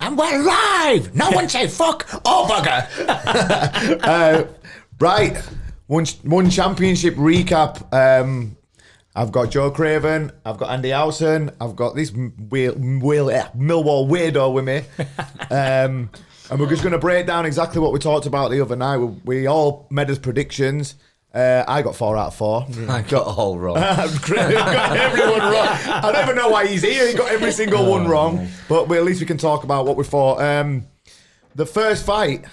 And we're live! No one say fuck or bugger! Right, one championship recap. I've got Joe Craven, I've got Andy Howson, I've got this Millwall weirdo with me. And we're just going to break down exactly what we talked about the other night. We all made us predictions. I got 4 out of 4. I got all wrong. Craven got everyone wrong. I don't even know why he's here. He got every single one wrong. But at least we can talk about what we thought. The first fight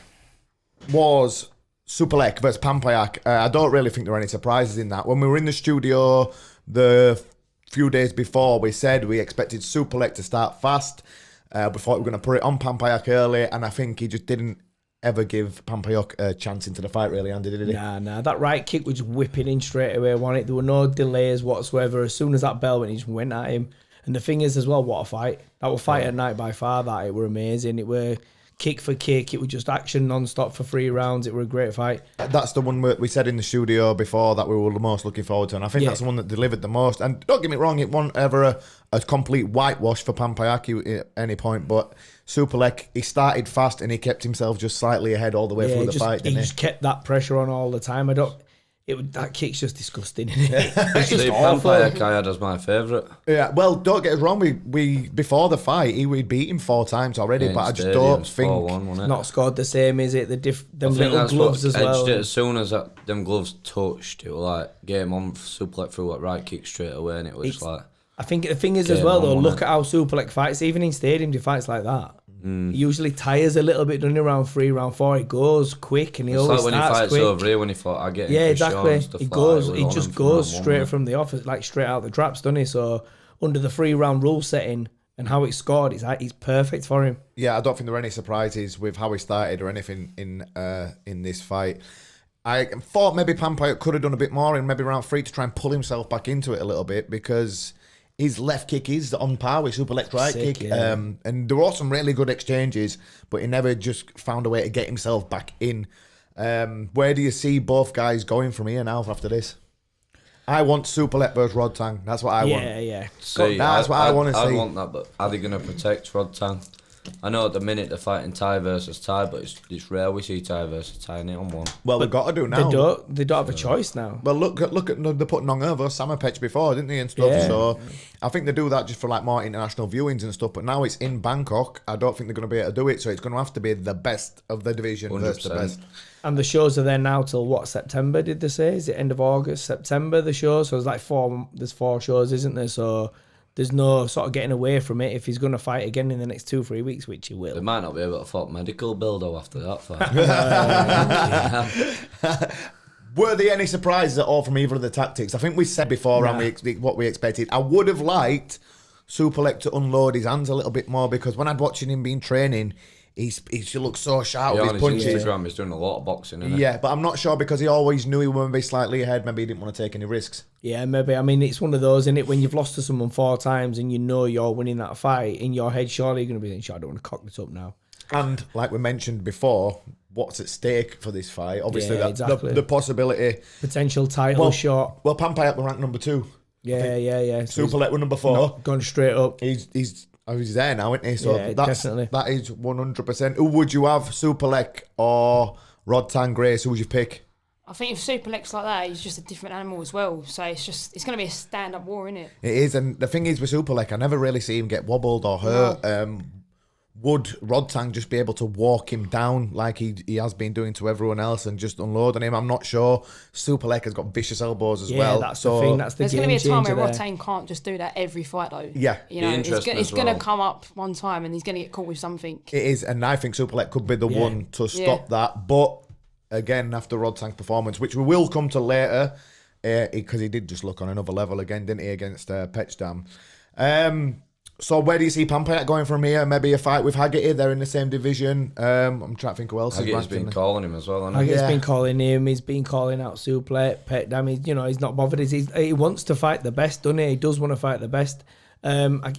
was Supelec versus Pampayak. I don't really think there were any surprises in that. When we were in the studio the few days before, we said we expected Supelec to start fast. We thought we were going to put it on Pampayak early, and I think he just didn't ever give Pampayak a chance into the fight, really, Andy, did he? Nah. That right kick was whipping in straight away, wasn't it? There were no delays whatsoever. As soon as that bell went, he just went at him. And the thing is as well, what a fight. That was fight at night by far, that. It were amazing. It were kick for kick. It was just action non-stop for 3 rounds. It were a great fight. That's the one we said in the studio before that we were the most looking forward to, and I think that's the one that delivered the most. And don't get me wrong, it wasn't ever a complete whitewash for Pampayak at any point, but Supelec, he started fast and he kept himself just slightly ahead all the way through the fight, didn't he? He just kept that pressure on all the time. That kick's just disgusting, isn't it? It's just awful. Pampayak I had as my favourite. Yeah, well, don't get us wrong. We before the fight, we'd beat him 4 times already, but I just don't think 4-1, not scored the same, is it? Them little gloves as well. As soon as them gloves touched, it was like game on. Supelec threw that right kick straight away, and it was like. I think the thing is as well, though, look at how Supelec fights. Even in stadiums, he fights like that. He usually tires a little bit, doesn't he? Round 3, round 4, he goes quick, and he always starts quick. It's like when he fights over here, when he fought, I get him. Yeah, exactly. He just goes straight from the office, like straight out the traps, doesn't he? So under the 3-round rule setting and how it's scored, it's perfect for him. Yeah, I don't think there were any surprises with how he started or anything in this fight. I thought maybe Pampayak could have done a bit more in maybe round 3 to try and pull himself back into it a little bit, because his left kick is on par with Supelec's right kick. Yeah. And there were some really good exchanges, but he never just found a way to get himself back in. Where do you see both guys going from here now after this? I want Supelec versus Rodtang. That's what I want. Yeah. That's what I want to see. I want that, but are they going to protect Rodtang? I know at the minute they're fighting Thai versus Thai, but it's rare we see Thai versus Thai in it on one. Well, they've got to do now. They don't have a choice now. Well, look at they're putting on over Samapech before, didn't they, and stuff. Yeah. So I think they do that just for like more international viewings and stuff. But now it's in Bangkok. I don't think they're going to be able to do it. So it's going to have to be the best of the division 100%. versus the best. And the shows are there now till what, September? Did they say? Is it end of August, September? The shows. So it's like 4. There's 4 shows, isn't there? So there's no sort of getting away from it if he's going to fight again in the next 2-3 weeks, which he will. They might not be able to afford medical bill though after that fight. Were there any surprises at all from either of the tactics? I think we said before what we expected. I would have liked Supelec to unload his hands a little bit more, because when I'd watching him being training, he looks so sharp with his punches. Instagram, he's doing a lot of boxing, isn't Yeah, but I'm not sure, because he always knew he would be slightly ahead. Maybe he didn't want to take any risks. Yeah, maybe. I mean, it's one of those, isn't it? When you've lost to someone 4 times and you know you're winning that fight, in your head, surely you're going to be thinking, I don't want to cock this up now. And like we mentioned before, what's at stake for this fight? Obviously, exactly. the possibility. Potential title shot. Well, Pampayak were ranked number 2. Yeah. So Supelec were number 4. Gone straight up. He's there now, isn't he? So definitely. That is 100%. Who would you have, Supelec or Rodtang Grace? Who would you pick? I think if Supelec's like that, he's just a different animal as well. So it's going to be a stand-up war, isn't it? It is, and the thing is with Supelec, I never really see him get wobbled or hurt. No. Would Rodtang just be able to walk him down like he has been doing to everyone else and just unload on him? I'm not sure. Supelec has got vicious elbows as well. That's the thing. That's the There's game going to be a time where changer Rodtang can't just do that every fight, though. Yeah. You know, it's going to come up one time and he's going to get caught with something. It is, and I think Supelec could be the one to stop that. But again, after Rodtang's performance, which we will come to later, because he did just look on another level again, didn't he, against Pechdam. So where do you see Pampayak going from here? Maybe a fight with Haggerty. They're in the same division. I'm trying to think who else. Haggerty's been calling him as well, hasn't he? Haggerty's been calling him. He's been calling out Supelec, Pechdam. He's not bothered. He wants to fight the best, doesn't he? He does want to fight the best. I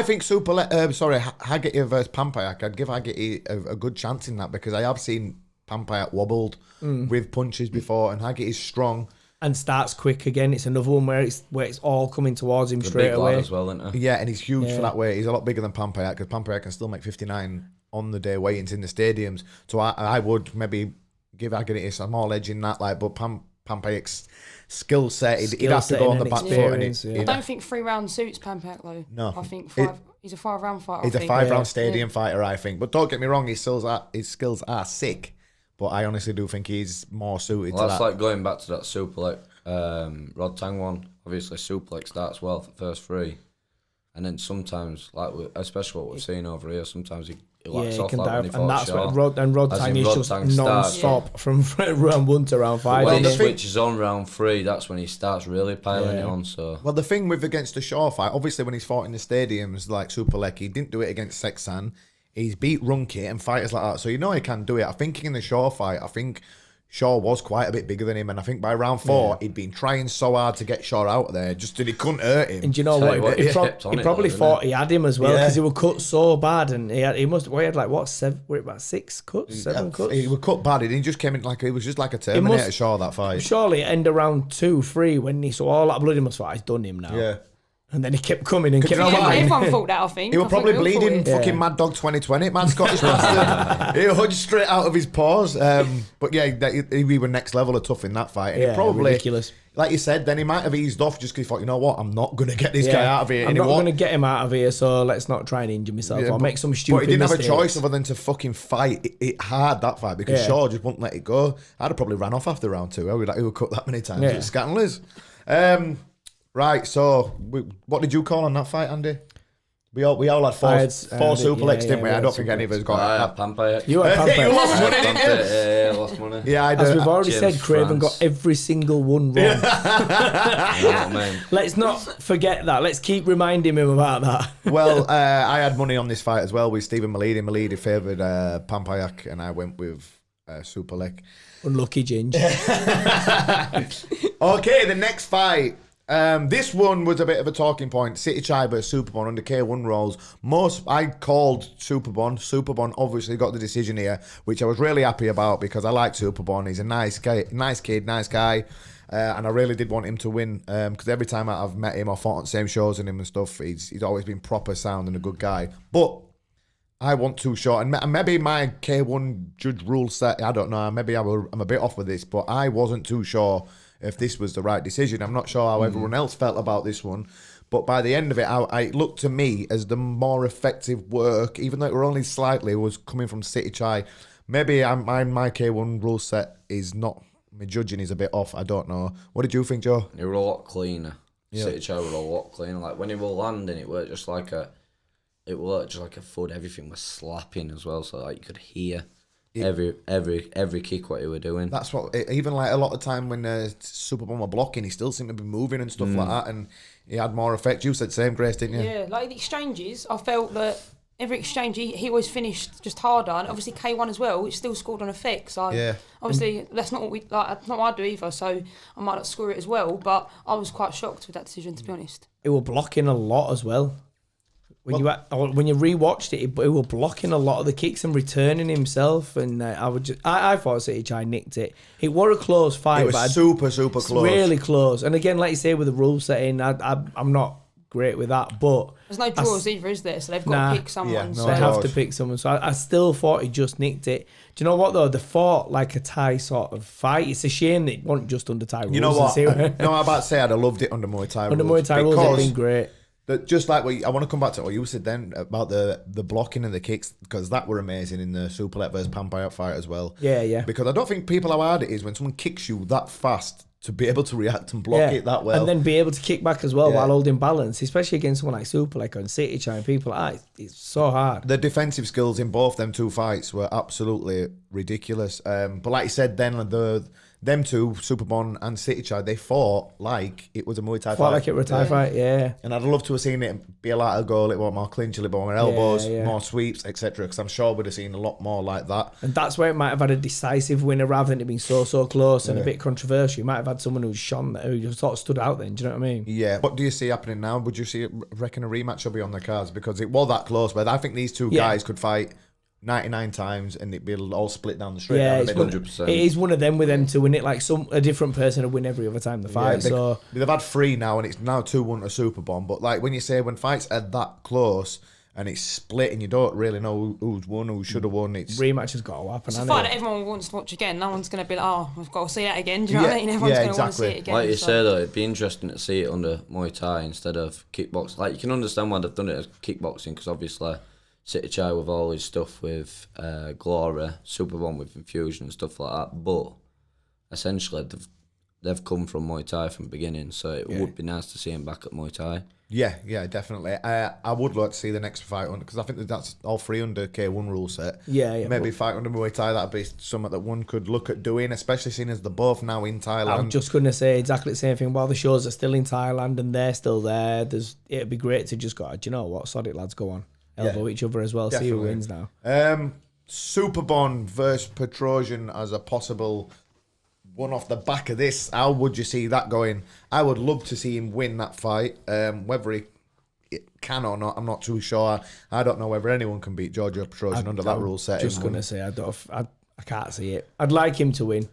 think Haggerty versus Pampayak. I'd give Haggerty a good chance in that, because I have seen Pampayak wobbled with punches before, and Haggerty's strong. and starts quick again. It's another one where it's all coming towards him straight big away. lad as well, isn't he? Yeah, and he's huge for that weight. He's a lot bigger than Pampayak because Pampayak can still make 59 on the day weigh-ins in the stadiums. So I would maybe give Agonitis some more edge in that, like, but Pampayak's skill set, he'd have to go on the back foot. I don't think 3 rounds suits Pampak though. No. I think he's a 5-round fighter. He's a 5-round stadium fighter, I think. But don't get me wrong, his skills are sick. But I honestly do think he's more suited to that. That's like going back to that Superleg Rod Tang one. Obviously, Superleg starts well for the first 3. And then sometimes, like especially what we've seen over here, sometimes he lacks off, can like when he and fought that's Shaw. what Rod Tang is just non-stop from round 1 to round 5. When he switches on round 3, that's when he starts really piling it on. So well, the thing with against the Shaw fight, obviously when he's fought in the stadiums like Superleg, he didn't do it against Sexan. He's beat Runke and fighters like that, so you know he can do it. I think in the Shaw fight, I think Shaw was quite a bit bigger than him, and I think by round 4 he'd been trying so hard to get Shaw out of there, just that he couldn't hurt him. And do you know what? He probably thought he had him as well because he was cut so bad, and he had like what 7? Were it about 6 cuts, 7 cuts? He was cut bad. He just came in like it was just like a Terminator Shaw that fight. Surely end of round 2, 3 when he saw all that blood, he must thought he's done him now. Yeah. And then he kept coming and kept everyone thought that, I think. He was probably bleeding fucking Mad Dog 2020, Mad Scottish bastard. He hung straight out of his paws. But yeah, he was next level of tough in that fight. And he probably, ridiculous. Like you said, then he might have eased off just because he thought, you know what, I'm not going to get this guy out of here. I'm not going to get him out of here, so let's not try and injure myself or make some stupid But he didn't mistakes. have a choice other than to fucking fight it hard, that fight, because Shaw just wouldn't let it go. I'd have probably ran off after round 2. I would like, he would cut that many times. It's scandalous. Right, so what did you call on that fight, Andy? We all had four Superlegs, didn't we? I don't think any of us got Pampayak. You had Pampayak. You lost money, didn't you? Yeah, lost money. Yeah, I did. As we've already James said, Craven got every single one wrong. You know what I mean? Let's not forget that. Let's keep reminding him about that. Well, I had money on this fight as well with Stephen Malidi. Malidi favoured Pampayak, and I went with Superleg. Unlucky Ginge. Okay, the next fight. This one was a bit of a talking point. City Chai versus Superbon under K1 rules. I called Superbon. Superbon obviously got the decision here, which I was really happy about because I like Superbon. He's a nice kid, nice guy. And I really did want him to win because every time I've met him or fought on the same shows and him and stuff, he's always been proper sound and a good guy. But I want too short, and maybe my K1 judge rule set, I don't know, maybe I'm a bit off with this, but I wasn't too sure if this was the right decision. I'm not sure how everyone else felt about this one, but by the end of it, it looked to me as the more effective work, even though it were only slightly, was coming from City Chai. Maybe my K1 rule set is not, my judging is a bit off, I don't know. What did you think, Joe? It were a lot cleaner. City Chai were a lot cleaner. Like when he were landing, it worked just like a thud. Everything was slapping as well, so like you could hear every kick what he were doing. That's what, even like a lot of time when Superbon were blocking, he still seemed to be moving and stuff like that, and he had more effect. You said same, Grace, didn't you? Yeah, like the exchanges, I felt that every exchange he always finished just harder, and obviously K1 as well, it still scored on effect. So obviously that's not what we like. That's not what I do either. So I might not score it as well, but I was quite shocked with that decision, to be honest. It were blocking a lot as well. When you rewatched it, it was blocking a lot of the kicks and returning himself, and I thought City Chai nicked it. It were a close fight. It was super close, really close. And again, like you say, with the rule setting, I'm not great with that, but there's no draws either, is there? So they've got to pick someone. They have to pick someone. So I still thought he just nicked it. Do you know what though? They fought like a Thai sort of fight. It's a shame that it wasn't just under Thai rules. You know what? No, I'm about to say I'd have loved it under Muay Thai rules. Under Muay Thai rules, it'd been great. Just like I want to come back to what you said then about the blocking and the kicks, because that were amazing in the Superlet versus Pampayak fight as well. Yeah. Because I don't think people how hard it is when someone kicks you that fast to be able to react and block it that well. And then be able to kick back as well while holding balance, especially against someone like Superleg and City Chai and people like that. It's so hard. The defensive skills in both them two fights were absolutely ridiculous. But like you said then, them two, Superbon and City Chai, they fought like it was a Muay Thai fight. Fought like it was a Thai fight, yeah. And I'd love to have seen it be a lighter goal, a little bit more clinch, a little bit more elbows, more sweeps, etc. Because I'm sure we'd have seen a lot more like that. And that's where it might have had a decisive winner rather than it being so close and a bit controversial. You might have had someone who sort of stood out then, do you know what I mean? Yeah. What do you see happening now? Would you reckon a rematch will be on the cards? Because it was that close, but I think these two guys could fight 99 times and it'd be all split down the straight Yeah, down the middle. 100%. it is one of them with them to win it. Like a different person would win every other time they fight. So they've had 3 now and it's now 2-1 to Super Bomb. But like when you say when fights are that close and it's split and you don't really know who's won, who should have won, it's rematch has got to happen. It's a hasn't fight it? that everyone wants to watch again. No one's going to be like, oh, I've got to see that again. Do you know what I mean? Everyone's going to want to see it again. Like you say though, it'd be interesting to see it under Muay Thai instead of kickboxing. Like you can understand why they've done it as kickboxing because obviously City Chai with all his stuff with Glory, Super Bomb with Infusion and stuff like that. But essentially they've come from Muay Thai from the beginning, so it would be nice to see him back at Muay Thai. Yeah, definitely. I would like to see the next fight on because I think that's all 3 under K1 rule set. Yeah. Maybe fight under Muay Thai, that'd be something that one could look at doing, especially seeing as they're both now in Thailand. I'm just going to say exactly the same thing. While the shows are still in Thailand and they're still there, it'd be great to just go, do you know what, sod it, lads, go on. Elbow each other as well, definitely. see who wins now. Super Bomb versus Petrosian as a possible one off the back of this. How would you see that going? I would love to see him win that fight. Whether he can or not, I'm not too sure. I don't know whether anyone can beat Giorgio Petrosian under that rule set. Just going to say, I can't see it. I'd like him to win.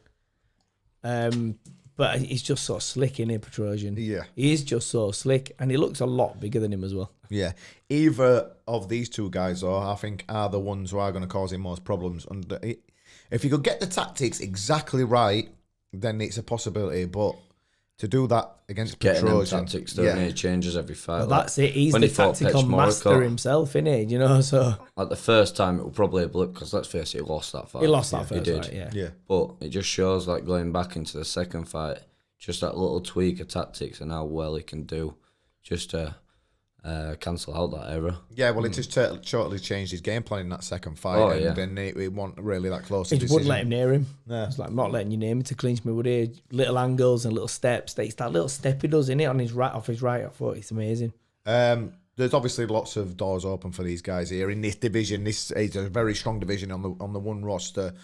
But he's just so slick, isn't he, Petrosian? Yeah. He is just so slick, and he looks a lot bigger than him as well. Yeah. Either of these two guys, though, I think are the ones who are going to cause him most problems. And if you could get the tactics exactly right, then it's a possibility. But to do that against Getting them Petrosian, tactics, don't it changes every fight. Well, like, that's it. He's when the he fought tactical Pech master Morocco, himself, isn't he? You know, so like the first time it was probably a blip because let's face it, he lost that fight. he lost that He first did. fight, yeah. But it just shows like going back into the second fight, just that little tweak of tactics and how well he can do, just to cancel out that error. Yeah, well, it just totally changed his game plan in that second fight. Oh, and yeah. then it wasn't really that close. He wouldn't let him near him. Yeah. It's like, I'm not letting you near me to clinch me, would he? Little angles and little steps. It's that little step he does, innit, on his right, off his right foot. It's amazing. There's obviously lots of doors open for these guys here in this division. This is a very strong division on the one roster.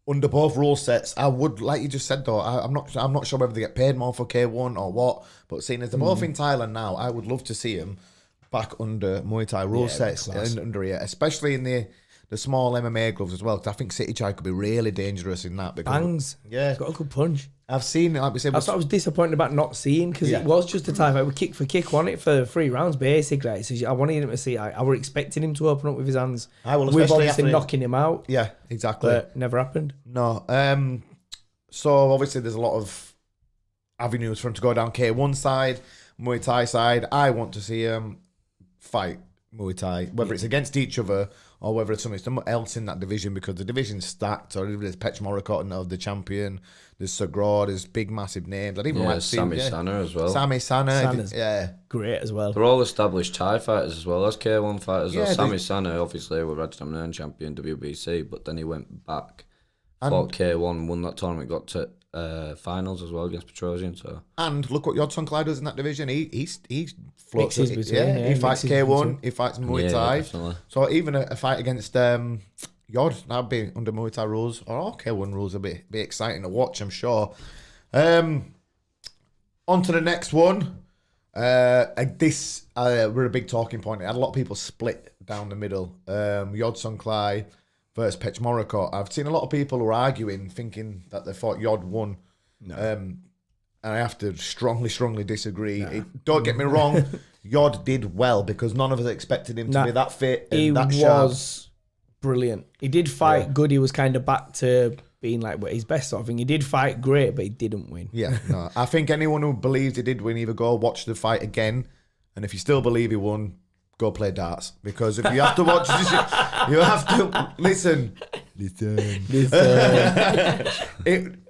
Under both rule sets, I would, like you just said though, I'm not sure whether they get paid more for K1 or what, but seeing as they're both in Thailand now, I would love to see them back under Muay Thai rule sets and under here, especially in the small MMA gloves as well, because I think City Chai could be really dangerous in that. Because, Bangs. yeah. He's got a good punch. I've seen it, like we said. That's what I was disappointed about not seeing, because it was just a Thai fight with kick for kick, wasn't it, for 3 rounds basically. So I wanted him to see, I were expecting him to open up with his hands. I will, We've especially obviously after knocking him out. Yeah, exactly. But never happened. No. So obviously there's a lot of avenues for him to go down K1 side, Muay Thai side. I want to see him fight Muay Thai, whether it's against each other or whether it's something else in that division, because the division's stacked. Or there's Pech Morocco of the champion, there's Sagraw, there's big massive names. I'd even like to see Sami Sana as well. Sami Sana, Sana's yeah, great as well. They're all established Thai fighters as well as K1 fighters. Yeah, Sami Sana, obviously, was Rajasthan champion WBC, but then he went back, fought K1, won that tournament, got to finals as well against Petrosian. So and look what Yodson Clyde does in that division. He floats. Mixes between, he fights mixes K1, between. he fights Muay Yeah, Thai. definitely. So even a fight against Yod, that'd be under Muay Thai rules or K1 rules. It'd be exciting to watch, I'm sure. On to the next one. This we're a big talking point. It had a lot of people split down the middle. Yodson Clyde versus Pech Morocco. I've seen a lot of people who are arguing, thinking that they thought Yod won. No. And I have to strongly disagree. No. Don't get me wrong, Yod did well because none of us expected him to be that fit and He that sharp. was brilliant. He did fight good. He was kind of back to being like his best sort of thing. He did fight great, but he didn't win. Yeah, no. I think anyone who believes he did win, either go watch the fight again, and if you still believe he won, go play darts. Because if you have to watch this, you have to listen.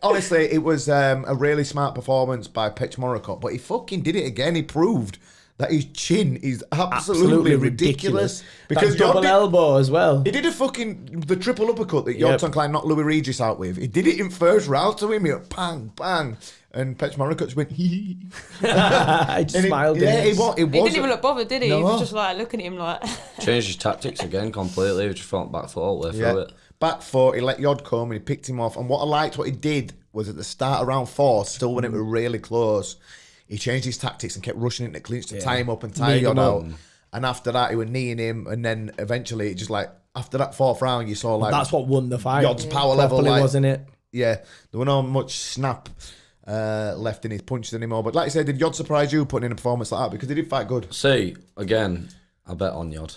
Honestly, it was a really smart performance by Pech Morocco, but he fucking did it again. He proved that his chin is absolutely ridiculous. Because double elbow as well. He did the triple uppercut that Yodson Klein knocked Louis Regis out with. He did it in first round to him. He went bang, bang. And Pech Morocco just went, hee. I just smiled. He didn't even look bothered, did he? No. He was just like looking at him like... changed his tactics again completely. He just fought back foot all the way through it. Back foot, he let Yod come and he picked him off. And what I liked, what he did was at the start of round 4, still when it was really close, he changed his tactics and kept rushing into clinch to tie him up and tie Yod out. And after that, he was kneeing him. And then eventually, it just like, after that 4th round, you saw like that's what won the fight. Yod's power level, like, wasn't it? Yeah, there were not much snap left in his punches anymore. But like I said, did Yod surprise you putting in a performance like that? Because he did fight good. See, again, I bet on Yod.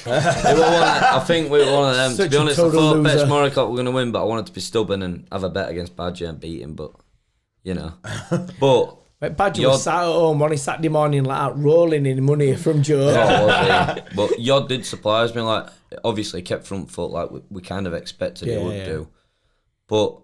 I think we were one of them. Such to be a honest, I total thought loser. Petch Moricott were going to win, but I wanted to be stubborn and have a bet against Badger and beat him. But, you know. But Badger was sat at home on his Saturday morning like that, rolling in money from Joe. But Yod did surprise me. Like, obviously kept front foot like we kind of expected he would do. But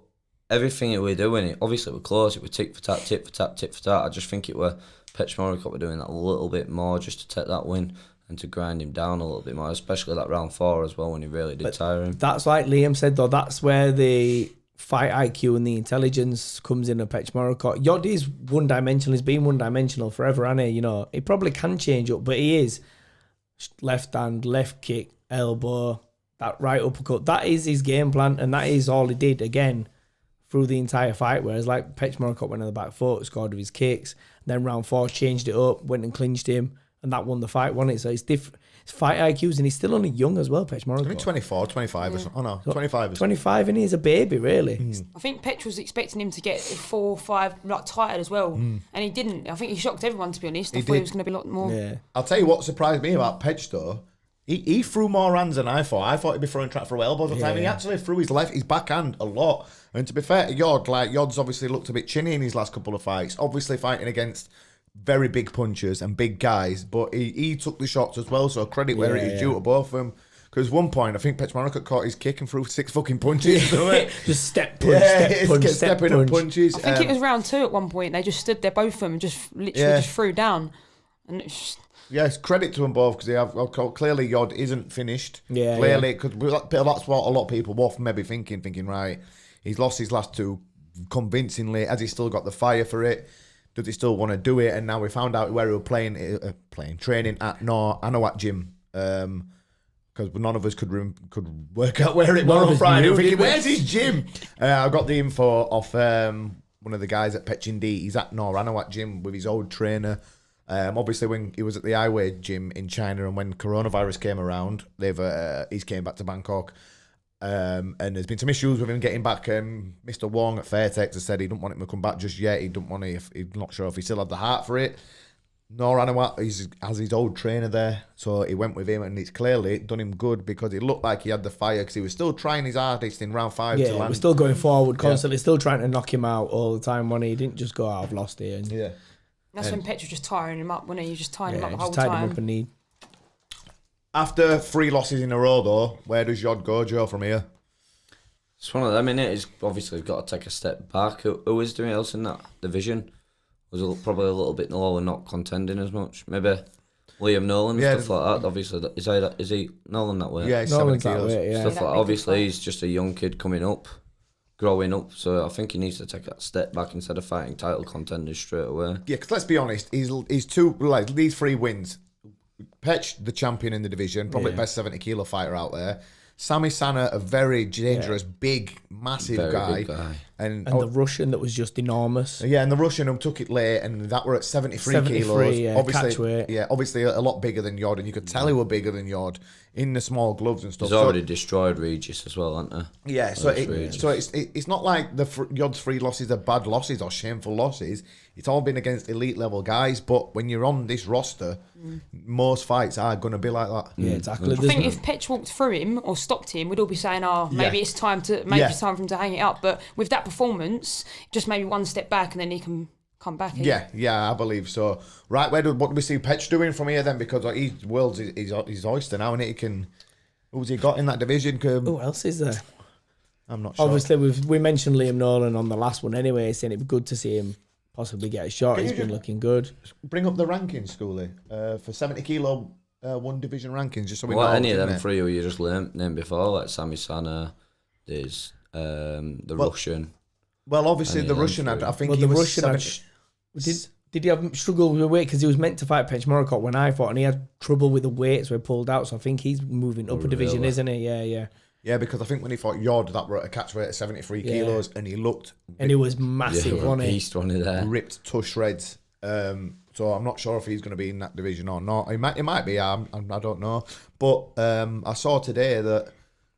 everything that we're doing, obviously we're close. It was tick for tat, tit for tat, tit for tat. I just think it were Petch Moricott were doing that a little bit more just to take that win and to grind him down a little bit more, especially that round 4 as well when he really did tire him. That's like Liam said though. That's where the fight IQ and the intelligence comes in. A Petch Moricott. Yod is one-dimensional. He's been one-dimensional forever, hasn't he? You know, he probably can change up, but he is left hand, left kick, elbow, that right uppercut. That is his game plan, and that is all he did again through the entire fight. Whereas like Petch Moricott went on the back foot, scored with his kicks, and then round 4 changed it up, went and clinched him, and that won the fight, wasn't it? So it's different. It's fight IQs, and he's still only young as well, Petch Moricott. I think 24, 25 or something. Oh no, 25. 25, and he's a baby, really. I think Petch was expecting him to get 4 or 5 like tired as well, and he didn't. I think he shocked everyone, to be honest. I thought he was going to be a lot more. Yeah. I'll tell you what surprised me about Petch though. He threw more hands than I thought. I thought he'd be throwing elbows all the time. He actually threw his backhand a lot. And to be fair to Yod, like Yod's obviously looked a bit chinny in his last couple of fights. Obviously fighting against very big punchers and big guys, but he took the shots as well. So credit where it is due to both of them. Because one point, I think Petch Moricott caught his kick and threw 6 fucking punches. Just step punch, step punch. punches. I think it was round 2 at one point. They just stood there, both of them, and just literally just threw down. And it's just... Yes, credit to them both because they have clearly Yod isn't finished. Yeah, clearly, because that's what a lot of people were maybe thinking right. He's lost his last 2 convincingly. Has he still got the fire for it? Does he still want to do it? And now we found out where he was training at Anawat Gym. Because none of us could work out where it was on Friday. We're thinking, where's his gym? I got the info off one of the guys at Petch Indy. He's at Anawat Gym with his old trainer. Obviously, when he was at the Highway Gym in China and when coronavirus came around, he's came back to Bangkok. And there's been some issues with him getting back. Mr. Wong at Fairtex has said he don't want him to come back just yet. He don't want to. He's not sure if he still had the heart for it. Nor Anawat has his old trainer there, so he went with him, and it's clearly done him good because it looked like he had the fire because he was still trying his hardest in round 5 to land. Yeah, we're still going forward constantly, still trying to knock him out all the time. When he didn't just go, I've lost here. And that's when Petch was just tiring him up, wasn't he? He was just tying him up the whole tied time. him up and he... After 3 losses in a row, though, where does Yod go, Joe, from here? It's one of them, innit? He's obviously got to take a step back. Who is doing else in that division? Was probably a little bit lower, not contending as much. Maybe Liam Nolan, stuff like that. Obviously, is he Nolan that way? Yeah, he's 70 kilos. Stuff like that. Obviously, he's just a young kid coming up, growing up. So I think he needs to take that step back instead of fighting title contenders straight away. Yeah, because let's be honest, he's these 3 wins. Petch, the champion in the division, probably best 70 kilo fighter out there. Sami Sana, a very dangerous, big, massive guy. Big guy. And the Russian that was just enormous. Yeah, and the Russian who took it late, and that were at 73 kilos. Yeah, obviously, catch weight. Yeah, obviously a lot bigger than Yod, and you could tell he were bigger than Yod in the small gloves and stuff. He's already destroyed Regis as well, hasn't he? Yeah, so it's not like Yod's 3 losses are bad losses or shameful losses. It's all been against elite level guys, but when you're on this roster, most fights are going to be like that. Yeah, exactly. I think if Petch walked through him or stopped him, we'd all be saying, maybe it's time for him to hang it up. But with that performance, just maybe one step back and then he can come back. Yeah, I believe so. Right, what do we see Petch doing from here then? Because he's world's his oyster now, and who's he got in that division? Who else is there? I'm not sure. Obviously, we mentioned Liam Nolan on the last one anyway, saying it'd be good to see him possibly get a shot. He's been looking good. Bring up the rankings, Schoolie, for 70 kilo one division rankings, just so we know. Any of them 3 who you just named before, like Sami Sana, there's Russian. Well, obviously the Russian had, I think he was 70. Did he have struggle with the weight? Because he was meant to fight Petch Moricott when I fought, and he had trouble with the weight, so he pulled out. So I think he's moving up a division, isn't he? Yeah. Yeah, because I think when he fought Yod, that were at a catch weight of 73 kilos, and he looked... And he was massive, wasn't he? Beast, wasn't he there? Ripped to shreds. So I'm not sure if he's going to be in that division or not. He might be. I don't know. But I saw today that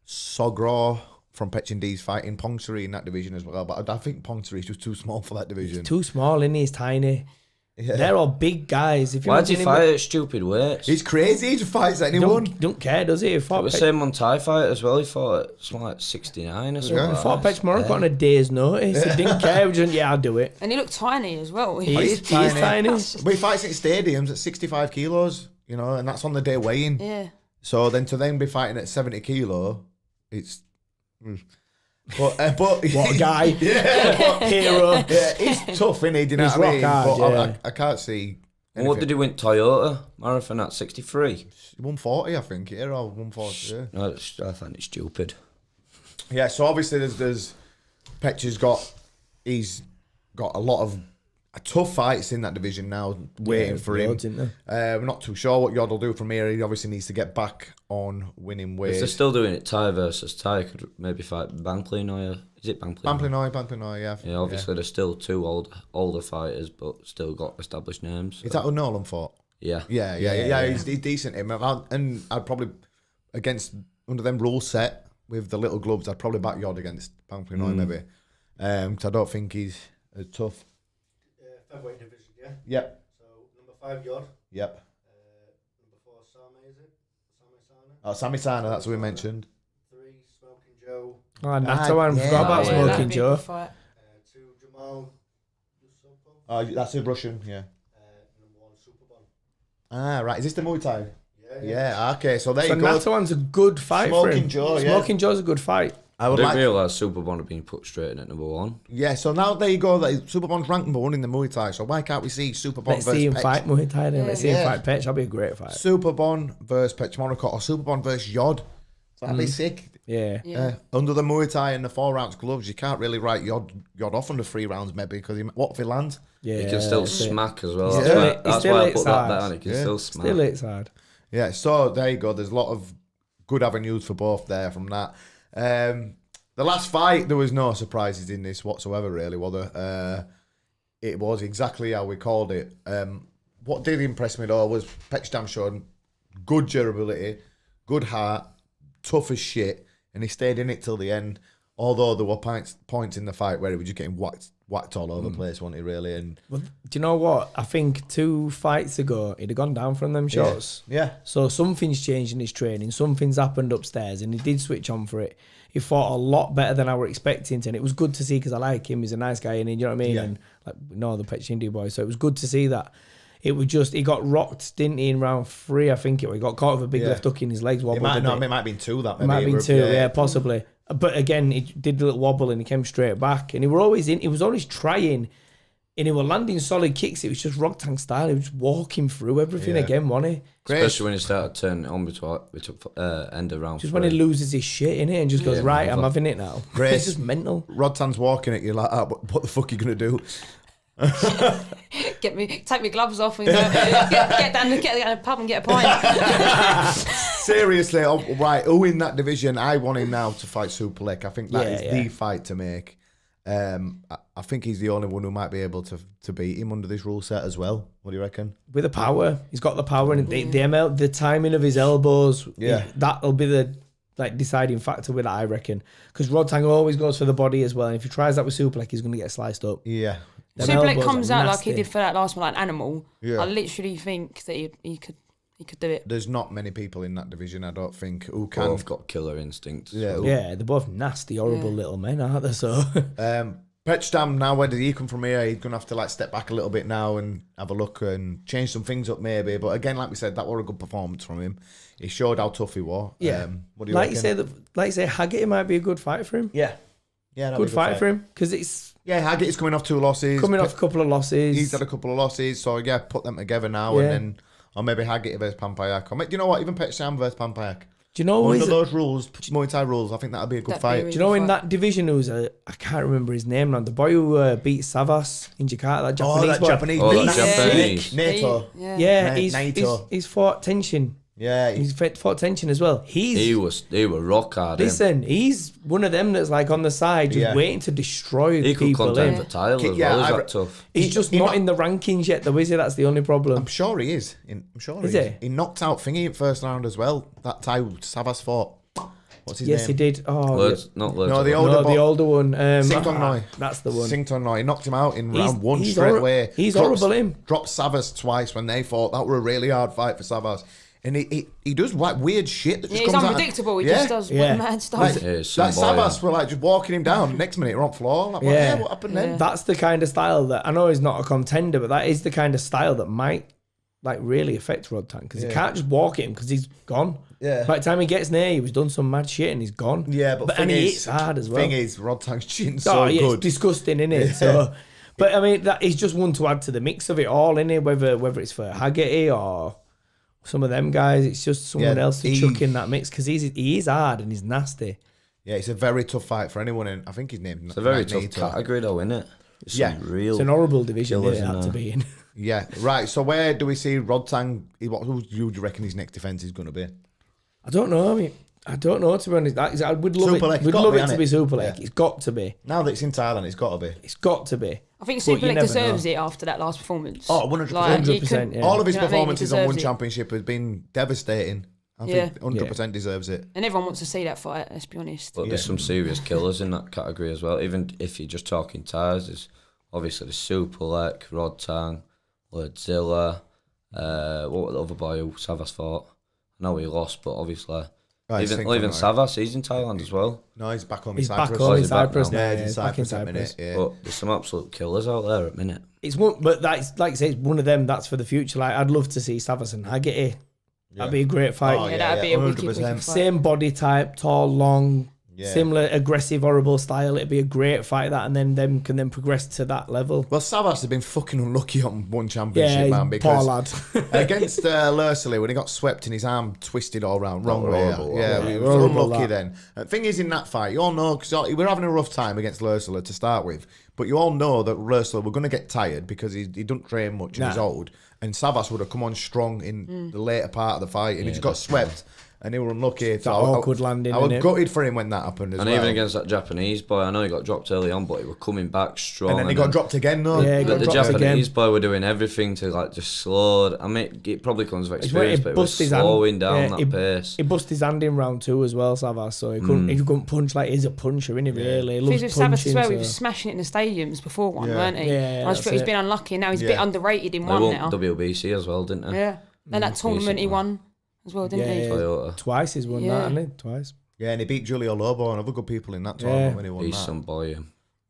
Sogro from Petchindee's fighting Pongsari in that division as well. But I think Pongsari's just too small for that division. He's too small, isn't he? He's tiny. Yeah. They're all big guys. If you Why does he fight at stupid weights? He's crazy. He just fights anyone. Don't care, does he? He It fought was the same on Thai fight as well. He fought at something like 69 or something. Yeah. Like fought that. Petch Morocco on a day's notice. He didn't care. He was just, I'll do it. And he looked tiny as well. He's tiny. But he fights in stadiums at 65 kilos, you know, and that's on the day weighing. Yeah. So then to then be fighting at 70 kilo, it's... But What a guy. Yeah, Hero. yeah, he's tough, isn't he? Do you know He's what I mean? rock hard, But yeah. I can't see... And what did he win Toyota marathon at 63? 140, I think, yeah, or 140, yeah. No, I find it stupid. Yeah, so obviously there's Petch's he's got a lot of tough fights in that division now waiting for him. loads, isn't We're not too sure what Yod will do from here. He obviously needs to get back on winning If ways. they're still doing it Thai versus Thai, could maybe fight Bankley or is it Bankley? Bamplinoy, yeah. Yeah, obviously they're still two older fighters, but still got established names. Is that who Nolan fought? Yeah. Yeah. He's decent. And I'd probably, against, under them rules set, with the little gloves, I'd probably back Yod against Bamplinoy maybe. Because I don't think he's as tough. Featherweight division, yeah? Yep. So, number 5, Yod. Yep. Number 4, Same, is it? Same Sana. Oh, Sami Sana, that's who we mentioned. 3, Smoking Joe. Oh, Nato, I forgot about yeah. Smoking That'd be a Joe. good fight. 2, Jamal Yusupov. Oh, that's a Russian, yeah. Number 1, Superbon. Ah, right. Is this the Muay Thai? Yeah. Yeah, okay. So there So you go. Nato one's a good fight for Smoking him. Joe, yeah. Smoking Joe's a good fight. I I would didn't like. realise Superbon had been put straight in at number 1. Yeah, so now there you go. Superbon's ranked number 1 in the Muay Thai. So why can't we see Superbon Let's versus see him Petch? fight Muay Thai then. Let's see him Yeah. fight Petch. That'll be a great fight. Superbon versus Petch Monaco or Superbon versus Yod. So that'd be sick. Yeah. Yeah. Under the Muay Thai and the 4-ounce gloves, you can't really write Yod off under 3 rounds maybe because what if he lands? Yeah. He can still that's it. smack as well. He's That's still- why, he that's still why I hits put that hard. bet on. He can still smack. Still hits hard. Yeah, so there you go. There's a lot of good avenues for both there from that. The last fight, there was no surprises in this whatsoever, really, was there? It was exactly how we called it. What did impress me, though, was Petchdam showed good durability, good heart, tough as shit, and he stayed in it till the end. Although there were points in the fight where he was just getting whacked all over the place, wasn't he, really? And Well, do you know what? I think 2 fights ago, he'd have gone down from them shots. yeah. So something's changed in his training. Something's happened upstairs, and he did switch on for it. He fought a lot better than I were expecting to, and it was good to see because I like him. He's a nice guy, and you know what I mean? Yeah. And like, no, the Petchindi boy. So it was good to see that. It was just, he got rocked, didn't he, in round 3, I think it was. He got caught with a big left hook in his legs. It Wobbled might, a no, bit. it might have been 2 that It maybe. might have been 2, yeah, possibly. But again, he did a little wobble and he came straight back. And he was always trying, and he was landing solid kicks. It was just Rogtang style. He was just walking through everything again, wasn't he? Especially when he started turning it on between end of round Just 3. when he loses his shit in it and just goes, right, I'm having it now. Grace. It's just mental. Rodtan's walking at you like that, what the fuck are you going to do? Take my gloves off and get down to the pub and get a pint. Seriously, right, who in that division? I want him now to fight Superlek. I think that is the fight to make. I think he's the only one who might be able to beat him under this rule set as well. What do you reckon? With the power. He's got the power and the timing of his elbows. Yeah. That'll be the deciding factor with that, I reckon. Because Rodtang always goes for the body as well. And if he tries that with Superlek, he's going to get sliced up. Yeah. Them Superlek elbows comes are out like he nasty. did for that last one, like an animal. Yeah. I literally think that he could do it. There's not many people in that division, I don't think, who can. Both got killer instincts. Yeah. Yeah, they're both nasty, horrible little men, aren't they? So Petchdam, now where did he come from here? He's going to have to step back a little bit now and have a look and change some things up maybe. But again, like we said, that was a good performance from him. He showed how tough he was. yeah, What do you reckon? like you say, Haggett might be a good fight for him. Yeah. Yeah, that'd be Good fight for him because it's Yeah, Haggett is coming off 2 losses. coming off a couple of losses. He's had a couple of losses, so yeah, put them together now Yeah. and then, or maybe Haggett versus Pampayak. Or, do you know what? Even Petchdam versus Pampayak. Do you know who Under is those rules, Muay Thai rules, I think that'd be a good That'd be fight. really Do you know in fight. that division who's I can't remember his name now, the boy who beat Savas in Jakarta, that Japanese Oh, that boy. Japanese. Oh, Nick- that Japanese. Nato. Yeah. Yeah, Naito. he's fought tension Yeah, He's fought tension as well. He was rock hard. Listen, he's one of them that's like on the side, just waiting to destroy He could people. contend for title as well. Is that tough? He's just not in the rankings yet, though, is he? That's the only problem. I'm sure he is. I'm sure Is he he? is. He knocked out Thingy in first round as well. That time Savas fought. What's his Yes, name? he did. Oh, Not loads. No, the of older no, the older one. Sington Noi. That's the one. Sington Noi. He knocked him out in round one he's straight away. He's horrible, him. Dropped Savas twice when they fought. That were a really hard fight for Savas. And he does like weird shit that just He's comes out. unpredictable. He just does mad stuff. Like, some boy, Savas were like just walking him down. Next minute, we're on floor. Like, what happened then? That's the kind of style that I know he's not a contender, but that is the kind of style that might like really affect Rod Tang because he can't just walk at him because he's gone. Yeah. By the time he gets near, he was done some mad shit and he's gone. Yeah, but and he hits hard as well. Thing is, Rod Tang's chin's so It's good. disgusting, isn't it? So, but I mean, that is just one to add to the mix of it all, isn't it? Whether it's for Haggerty or some of them guys, it's just someone else to chuck in that mix because he is hard and he's nasty. Yeah, it's a very tough fight for anyone, and I think his name. It's a very tough category, though, isn't it? It's It's an horrible division they have to be in. Yeah, right. So where do we see Rod Tang? Who do you reckon his next defense is going to be? I don't know. I mean, I don't know, to be honest. I would love Super it. leg. We'd Gotta love be, it to innit? be Super Leg. Yeah. It's got to be. Now that it's in Thailand, it's got to be. It's got to be. I think But Super you League never deserves know. it after that last performance. Oh, 100%. Like, he 100%, couldn't- yeah. All of his you know what I mean? He performances on one deserves it. championship has been devastating. I think 100% deserves it. And everyone wants to see that fight, let's be honest. But there's some serious killers in that category as well. Even if you're just talking Thais, there's obviously the Super Lek, Rod Tang, Lordzilla, what was the other boy who Savas fought? I know he lost, but obviously even Savas, he's in Thailand as well. No, he's back home in He's Cyprus. back home in He's back Cyprus now. now. Yeah, he's in back in Cyprus at the Cyprus. minute. Yeah. But there's some absolute killers out there at the minute. It's one, but that's like I say, it's one of them. That's for the future. Like I'd love to see Savas and Haggerty. That'd be a great fight. Oh, Yeah, that'd be a wicked 100%. fight. Same body type, tall, long, similar aggressive, horrible style. It'd be a great fight that, and then them can then progress to that level. Well, Savas has been fucking unlucky on one championship, Yeah, man. poor Because lad. against Lursley, when he got swept and his arm twisted all round, wrong way. horrible, Yeah, we were horrible unlucky that. then. The thing is, in that fight, you all know, because we were having a rough time against Lursley to start with, but you all know that Lursley were going to get tired because he don't train much and he's old. And Savas would have come on strong in the later part of the fight, and he just got swept. And they were unlucky. That awkward landing, I was innit? gutted for him when that happened as And well. even against that Japanese boy, I know he got dropped early on, but he was coming back strong. and then he got dropped again, though. Yeah, he got The dropped Japanese again. boy were doing everything to like just slow. I mean, it probably comes with It's when experience, he but it was bust his hand- slowing down yeah, that pace. He busted his hand in round 2 as well, Savas. So he couldn't punch like he's a puncher, innit? Really, he Things loves with Savas as punching. well, he so- was smashing it in the stadiums before one, Yeah. weren't he? Yeah, I just that's feel he's it. been unlucky, and now he's a bit underrated in They one won now. WBC as well, didn't they? Yeah. And that tournament he recently. won as well, didn't he? Yeah. Toyota. Twice he's won Yeah. that, hasn't he? Twice. Yeah, and he beat Julio Lobo and other good people in that tournament when he won He's that. some boy.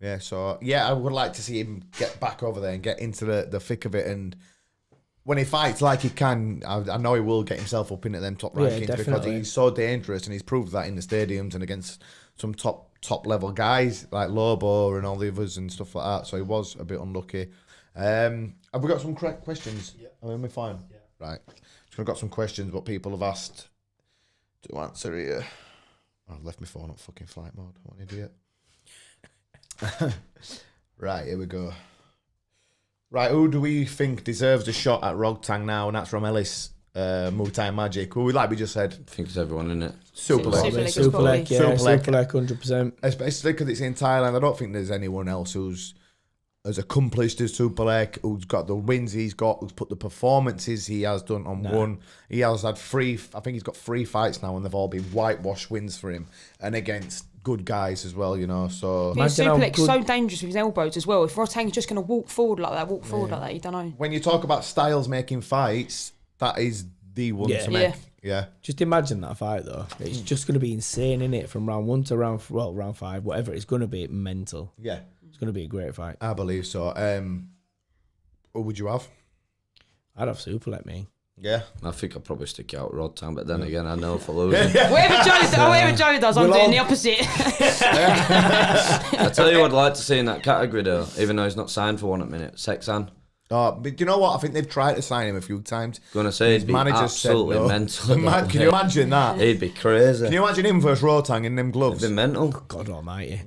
Yeah, so yeah, I would like to see him get back over there and get into the thick of it. And when he fights like he can, I know he will get himself up into them top Yeah, rankings because definitely. he's so dangerous, and he's proved that in the stadiums and against some top level guys like Lobo and all the others and stuff like that. So he was a bit unlucky. Have we got some correct questions? Yeah. Am I fine? Yeah. Right. So we've got some questions what people have asked to answer here. I've left my phone on fucking flight mode. What an idiot. Right, here we go. Right, who do we think deserves a shot at Rod Tang now? And that's from Ellis, Muay Thai Magic. Who, like we just said, I think it's everyone in it. Super Super Leg. Leg. Super Leg, yeah, Super Leg. Super Leg, 100%. Especially because it's in Thailand. I don't think there's anyone else who's as accomplished as Super Leg, who's got the wins he's got, who's put the performances he has done on one. He has had I think he's got 3 fights now, and they've all been whitewash wins for him, and against good guys as well, you know. So His Imagine how Superleg's good- so dangerous with his elbows as well. If Rod Tang's just going to walk forward like that, you don't know. when you talk about styles making fights, that is the one Yeah. to make. Yeah. Just imagine that fight though. It's just going to be insane, innit? From round 1 to round 5, whatever. It's going to be mental. Yeah. It's going to be a great fight. I believe so. Who would you have? I'd have Super Leg, me. Yeah. I think I'd probably stick out Rod Tang, but then again, I know for losing. Whatever Joe does, I'm doing the opposite. I tell you what I'd like to see in that category though, even though he's not signed for one at the minute, Sexan. But do you know what? I think they've tried to sign him a few times. Gonna say he'd be Manager absolutely said no. mental. Can you imagine that? He'd be crazy. Can you imagine him versus Rotang in them gloves? He'd be mental. God almighty.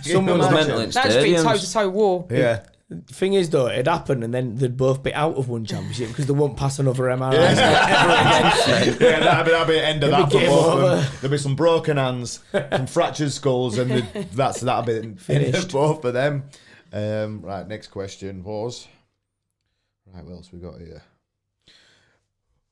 Someone's imagine? mental in That'd just be stadiums. toe-to-toe war. Yeah. Thing is, though, it happened, and then they'd both be out of one championship because they won't pass another MRI ever again. Yeah, that'd be the end of It'd that be for game both of over. them. There'll be some broken hands, some fractured skulls, and that'll be the end of Finished. both of them. Right, next question was... Right, what else we got here?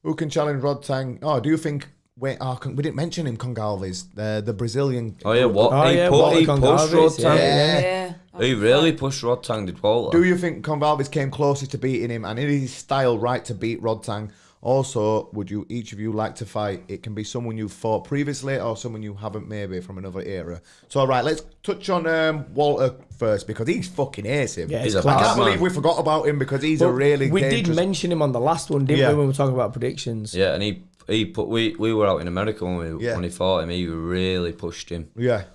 Who can challenge Rod Tang? Oh, do you think... Wait, we didn't mention him, Congalves, the Brazilian... Oh yeah, what? Oh, yeah, He Walter pushed Congalves, Rod Tang. yeah. He really pushed Rod Tang, did Walter. Do you think Congalves came closest to beating him, and is his style right to beat Rod Tang? Also, would you each of you like to fight? It can be someone you've fought previously or someone you haven't, maybe from another era. So, all right, let's touch on Walter first because he's fucking ace him. Yeah, He's it's a I class. can't man. believe we forgot about him because he's a Well, really we dangerous... did mention him on the last one, didn't Yeah. we, when we were talking about predictions? Yeah, and we were out in America Yeah. when he fought him. He really pushed him. Yeah,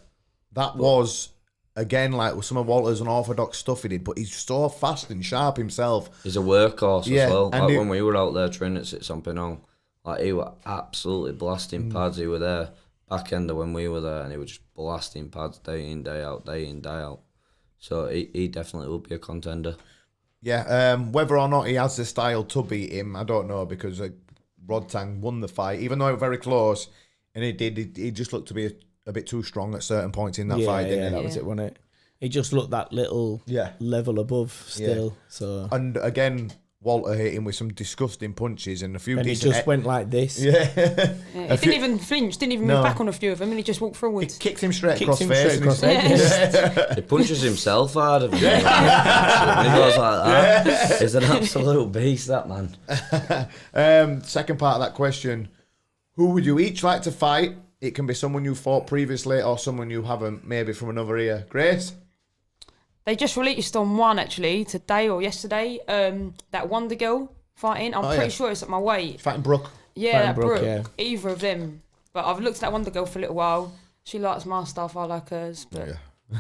that was, again, like with some of Walter's unorthodox stuff he did, but he's so fast and sharp himself. He's a workhorse Yeah, as well. and Like when we were out there training at Sit Something On, like he were absolutely blasting pads. He were there back ender when we were there, and he was just blasting pads day in, day out, day in, day out. So he definitely will be a contender. Yeah, whether or not he has the style to beat him, I don't know, because Rod Tang won the fight, even though it was very close, and he just looked to be a bit too strong at certain points in that fight, yeah, didn't he? that was it, wasn't it? He just looked that little level above still. So And again, Walter hit him with some disgusting punches and a few and he decent... just went like this. Yeah. He didn't even flinch, didn't even No. move back on a few of them, and he just walked He forward. kicks him straight Kicks across him face. straight across the head. He punches himself hard. When he goes like that. He's an absolute beast, that man. Second part of that question, who would you each like to fight? It can be someone you fought previously or someone you haven't, maybe from another era. Grace? They just released on one actually today or yesterday. That Wonder Girl fighting. I'm pretty sure it's at my weight. Fighting Brooke. Yeah, Fighting that Brooke, Brooke. yeah. Either of them. But I've looked at that Wonder Girl for a little while. She likes my stuff. I like hers. But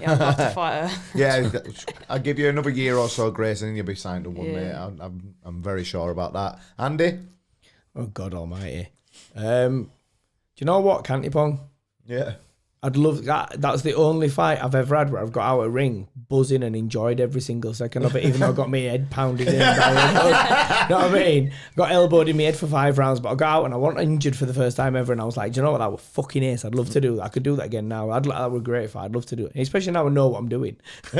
yeah, I'd love to fight her. Yeah, I'll give you another year or so, Grace, and then you'll be signed to one, Yeah. mate. I'm very sure about that. Andy? Oh God Almighty. Do you know what, Cantipong? Yeah. I'd love that. That's the only fight I've ever had where I've got out of ring, buzzing and enjoyed every single second of it, even though I got my head pounded in. You know what I mean? Got elbowed in my head for 5 rounds, but I got out and I wasn't injured for the first time ever. And I was like, do you know what? That was fucking ace. I'd love to do that. I could do that again now. That would be great fight. I'd love to do it, especially now I know what I'm doing. I've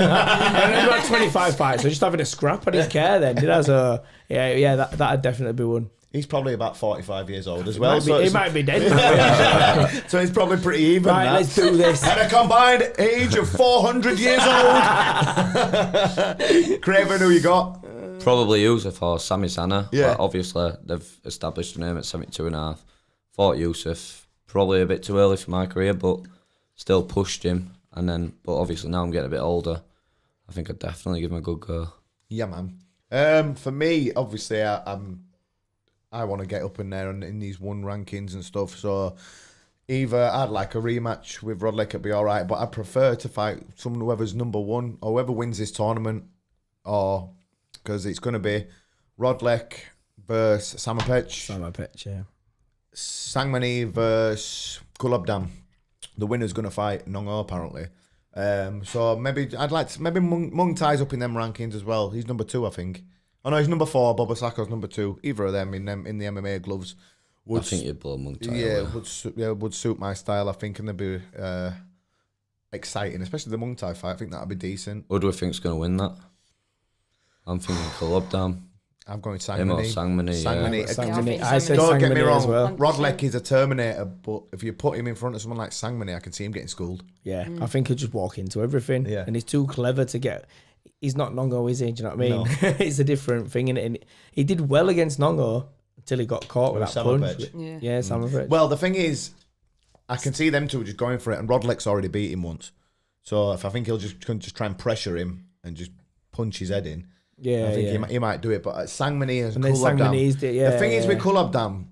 got 25 fights, so just having a scrap. I didn't care then, did I? So yeah, that'd definitely be one. He's probably about 45 years old as well. He might be dead now. So he's probably pretty even. Right, that. let's do this. At a combined age of 400 years old. Craven, who you got? Probably Yusuf or Sami Sana. Yeah. But obviously, they've established a name at 72.5. Fought Yusuf. Probably a bit too early for my career, but still pushed him. But obviously now I'm getting a bit older. I think I'd definitely give him a good go. Yeah, man. For me, obviously, I want to get up in there and in these one rankings and stuff. So either I'd like a rematch with Rodlek, it'd be all right, but I prefer to fight someone whoever's number one or whoever wins this tournament, or because it's going to be Rodlek versus Samapech, yeah. Sangmani versus Kulabdam. The winner's going to fight Nongo apparently. So maybe I'd like to, maybe Mung Thai's up in them rankings as well. He's number 2, I think. Oh no, he's number 4. Boba Sacco's number 2. Either of them in the MMA gloves would. I think you'd blow Mung Thai Yeah, away. would suit my style. I think, and they'd be exciting, especially the Mung Thai fight. I think that'd be decent. Who do we think's going to win that? I'm thinking Kulabdam. I'm going Him or Sangmani. Sangmani, Sangmani. I said Don't get me Sangmani wrong. as well. Rodlek is a Terminator, but if you put him in front of someone like Sangmani, I can see him getting schooled. Yeah, I think he'll just walk into everything. Yeah. And he's too clever to get. He's not Nongo, is he? Do you know what I mean? No. It's a different thing, innit? And he did well against Nongo until he got caught with that punch. Samapech. Yeah. Samapech. Well, the thing is, I can see them two just going for it, and Rodlek's already beat him once. So if I think he'll just try and pressure him and just punch his head in. yeah, I think yeah. he might do it, but Sangmani and And then Sangmani's Kulabdam. did, yeah. The thing is with yeah. Kulabdam,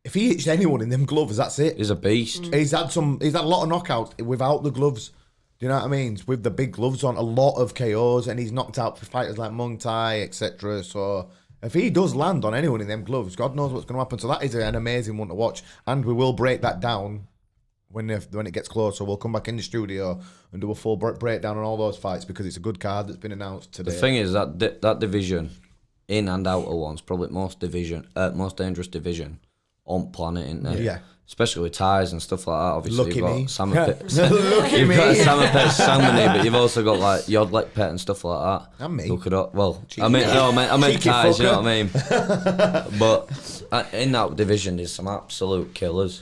if he hits anyone in them gloves, that's it. He's a beast. He's had a lot of knockouts without the gloves. Do you know what I mean? With the big gloves on, a lot of KOs, and he's knocked out fighters like Mung Thai, etc. So if he does land on anyone in them gloves, God knows what's going to happen. So that is an amazing one to watch, and we will break that down when it gets closer. We'll come back in the studio and do a full breakdown on all those fights because it's a good card that's been announced today. The thing is that that division, in and outer ones, probably most dangerous division on planet, isn't it? Yeah. Especially with ties and stuff like that. Obviously, Lucky you've got me. You've got Samapet, Samony, but you've also got like Yodlek Pet and stuff like that. And me. Look it up. Well, Cheeky. I meant Cheeky ties. fucker. You know what I mean? But in that division, there's some absolute killers.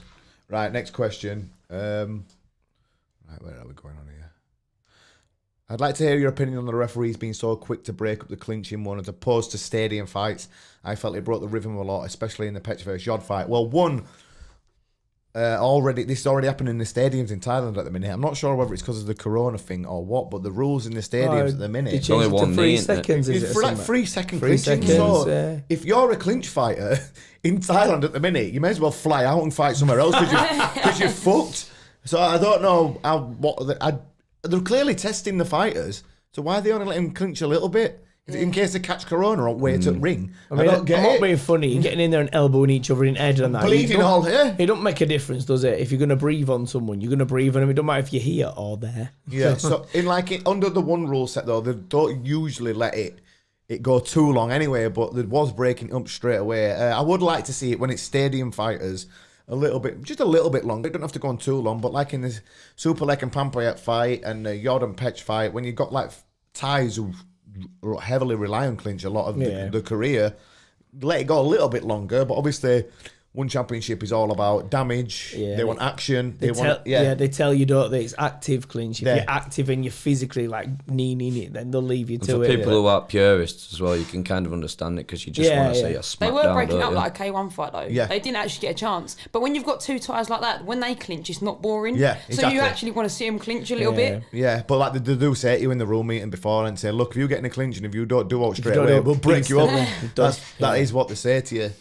Right, next question. Right, where are we going on here? I'd like to hear your opinion on the referees being so quick to break up the clinching one as opposed to stadium fights. I felt it broke the rhythm a lot, especially in the Petch vs Yod fight. Well, this is already happening in the stadiums in Thailand at the minute. I'm not sure whether it's because of the corona thing or what, but the rules in the stadiums at the minute. It's only only one 3 knee, isn't it? seconds. Is It's it, for or like something? 3 second 3 clinching. seconds, So yeah. if you're a clinch fighter in Thailand at the minute, you may as well fly out and fight somewhere else because you're fucked. So I don't know they're clearly testing the fighters. So why are they only letting them clinch a little bit? Is it in case they catch corona or wait at ring? I mean, don't get I'm not it. being funny. You're getting in there and elbowing each other in the head and that. Bleeding all here. It don't make a difference, does it? If you're going to breathe on someone, you're going to breathe on them. It don't matter if you're here or there. Yeah. So under the one rule set though, they don't usually let it go too long anyway. But there was breaking up straight away. I would like to see it when it's stadium fighters just a little bit longer. It don't have to go on too long. But like in the Superlek and Pampayat fight and the Yod and Petch fight, when you've got like ties who heavily rely on clinch a lot of the career, let it go a little bit longer. But obviously, one championship is all about damage. Yeah, they want action. They tell you, don't they? It's active clinch. If you're active and you're physically like kneeing it, then they'll leave you And to for it. people who are purists as well, you can kind of understand it because you just want to see a smackdown. They were breaking don't up you? like a K1 fight though. Yeah. They didn't actually get a chance. But when you've got two ties like that, when they clinch, it's not boring. Yeah, So exactly. you actually want to see them clinch a little bit. Yeah, but like they do say to you in the rule meeting before and say, look, if you get in a clinch and if you don't do out straight don't away, do it we'll break you up. instantly. That is what they say to you.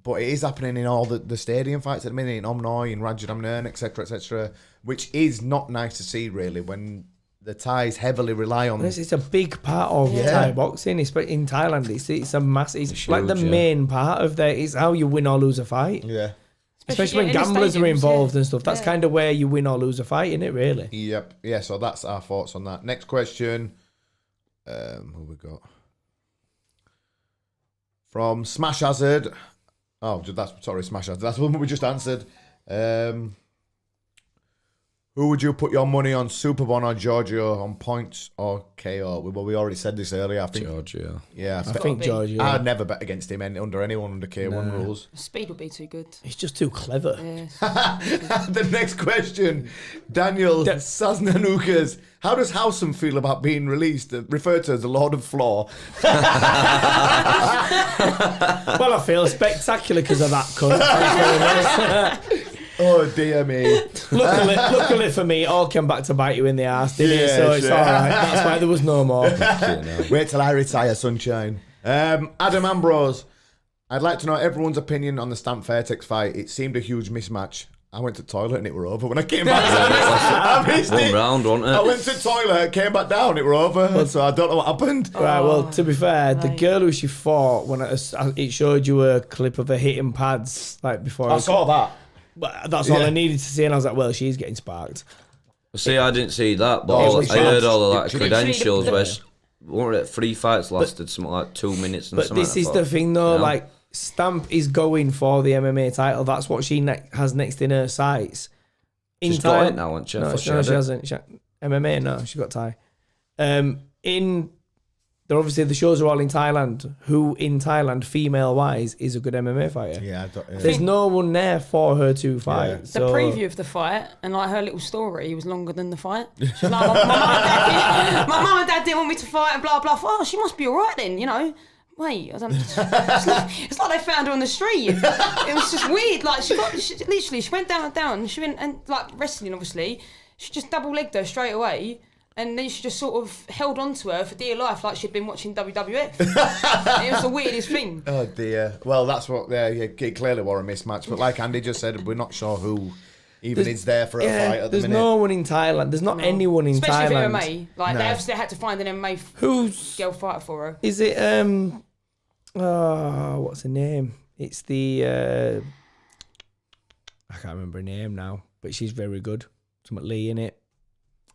But it is happening in all the stadium fights at the minute, in Omnoy, in Rajadamnern, etc., which is not nice to see, really, when the ties heavily rely on... It's a big part of Thai boxing. It's in Thailand. It's a massive... It's like the huge, main part of that. It's how you win or lose a fight. Yeah. Especially when in the gamblers are stadiums, involved yeah. and stuff. That's kind of where you win or lose a fight, isn't it, really? Yep. Yeah, so that's our thoughts on that. Next question. Who we got? From Smash Hazard. Oh, Smash Hazard. That's the one we just answered. Who would you put your money on, Superbon or Giorgio, on points or KO? Well, we already said this earlier. I think. Giorgio. Yeah, I think Giorgio. I'd never bet against him under anyone under K1 rules. Speed would be too good. He's just too clever. Yeah. The next question, Daniel Saznanukas. How does Howson feel about being referred to as the Lord of Floor? Well, I feel spectacular because of that cunt. Oh dear me. Luckily for me, it all came back to bite you in the ass, didn't it? Yeah, So it's sure. all right. That's why there was no more. Wait till I retire, sunshine. Adam Ambrose. I'd like to know everyone's opinion on the Stamp Fairtex fight. It seemed a huge mismatch. I went to the toilet and it were over. When I came back, I missed One it. round, wasn't it? I went to the toilet, came back down, it were over. So I don't know what happened. Right, well, to be fair, the right. girl who she fought, when it showed you a clip of her hitting pads like before. I saw that. But that's all I needed to see, and I was like, well, she's getting sparked. See, I didn't see that, but Oh, I heard all of that she- credentials where weren't it 3 fights lasted something like 2 minutes and But something this like is that. the thing, though. Yeah. Like, Stamp is going for the MMA title. That's what she has next in her sights. In She's got it now, hasn't she? I No, thought she she had it. hasn't. MMA, no, she got Thai. They're obviously the shows are all in Thailand. Who in Thailand, female wise, is a good MMA fighter? Yeah, There's no one there for her to fight. Yeah. The So preview of the fight and like her little story was longer than the fight. She's like, my mum and dad didn't want me to fight and blah blah. Oh, she must be alright then, you know. Wait, it's like they found her on the street. It was just weird. Like she went down. She went and like wrestling, obviously. She just double legged her straight away. And then she just sort of held on to her for dear life, like she'd been watching WWF. It was the weirdest thing. Oh dear. Well, that's what. It clearly were a mismatch. But like Andy just said, we're not sure who even is there for a fight at the there's minute. no one in Thailand. There's not anyone in Especially Thailand. for MMA. Like they obviously had to find an MMA Who's girl fighter for her. is it? What's her name? It's the I can't remember her name now, but she's very good. Something Lee in it.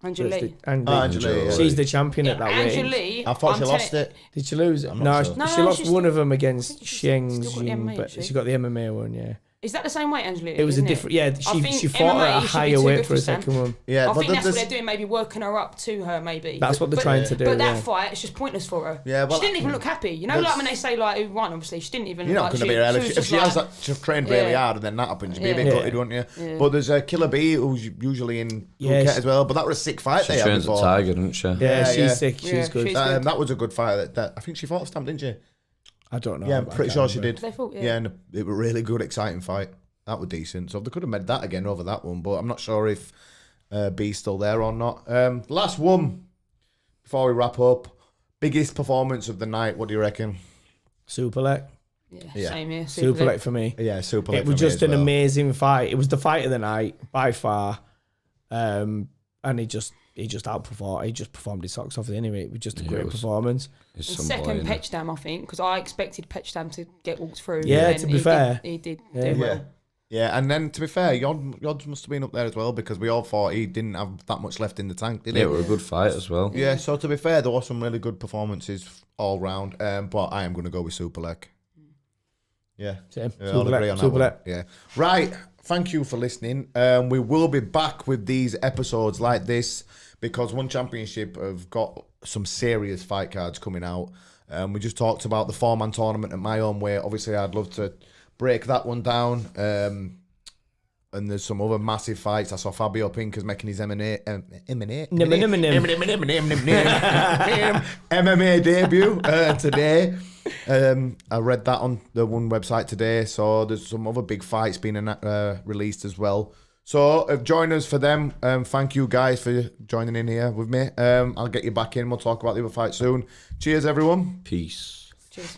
Angela Lee. Angela, she's the champion at that Angela weight. Lee. I thought she lost it. Did she lose it? I'm not sure. No, she lost one of them I against think she's Sheng still got the Jing, MMA, but she? she got the MMA one, yeah. Is that the same weight, Angela Lee? It was a isn't different, yeah, I think she fought MMA at a should be higher too weight good for a Sam. second one. Yeah, I but think that's what there's- they're doing, maybe working her up to her, maybe. That's what they're trying to do, But that yeah. fight, it's just pointless for her. Yeah, well, she didn't even look happy. You know, like when they say like who won, obviously she didn't even. You're not like, going to she, be her. she was If just she has like- that, she's trained really Yeah. hard, and then that happens, you'd be a bit Yeah. gutted, wouldn't you? But there's Killer B, who's usually in Phuket as well. But that was a sick fight She they had trains at before. Tiger, doesn't she? Yeah, she's yeah. sick. Yeah, She's good. she's good. That was a good fight. That I think she fought Stamp, didn't she? I don't know. Yeah, I'm I pretty can't sure she remember. did. They fought, yeah. Yeah, and it was a really good, exciting fight. That was decent. So they could have made that again over that one, but I'm not sure if B's still there or not. Last one before we wrap up. Biggest performance of the night. What do you reckon? Super leg. Yeah. Same here. Super leg for me. Yeah, super. It was just an amazing fight. It was the fight of the night by far, and he just outperformed. He just performed his socks off. Anyway, it was just a great performance. It's And some second boy, innit? Petchdam, I think, because I expected Petchdam to get walked through. Yeah, and to be he fair. he did Yeah. do well. Yeah, and then to be fair, Yods must have been up there as well because we all thought he didn't have that much left in the tank, did he? Yeah, it was a good fight as well. Yeah, so to be fair, there were some really good performances all round. But I am going to go with Superlek. Yeah, Same. yeah, I'll agree on that one. Yeah, right. Thank you for listening. We will be back with these episodes like this because One Championship have got some serious fight cards coming out. We just talked about the 4-man tournament at my own way. Obviously, I'd love to break that one down. And there's some other massive fights. I saw Fabio Pinker's making his MMA debut today. I read that on the one website today. So there's some other big fights being released as well. So join us for them. Thank you guys for joining in here with me. I'll get you back in. We'll talk about the other fight soon. Cheers, everyone. Peace. Cheers.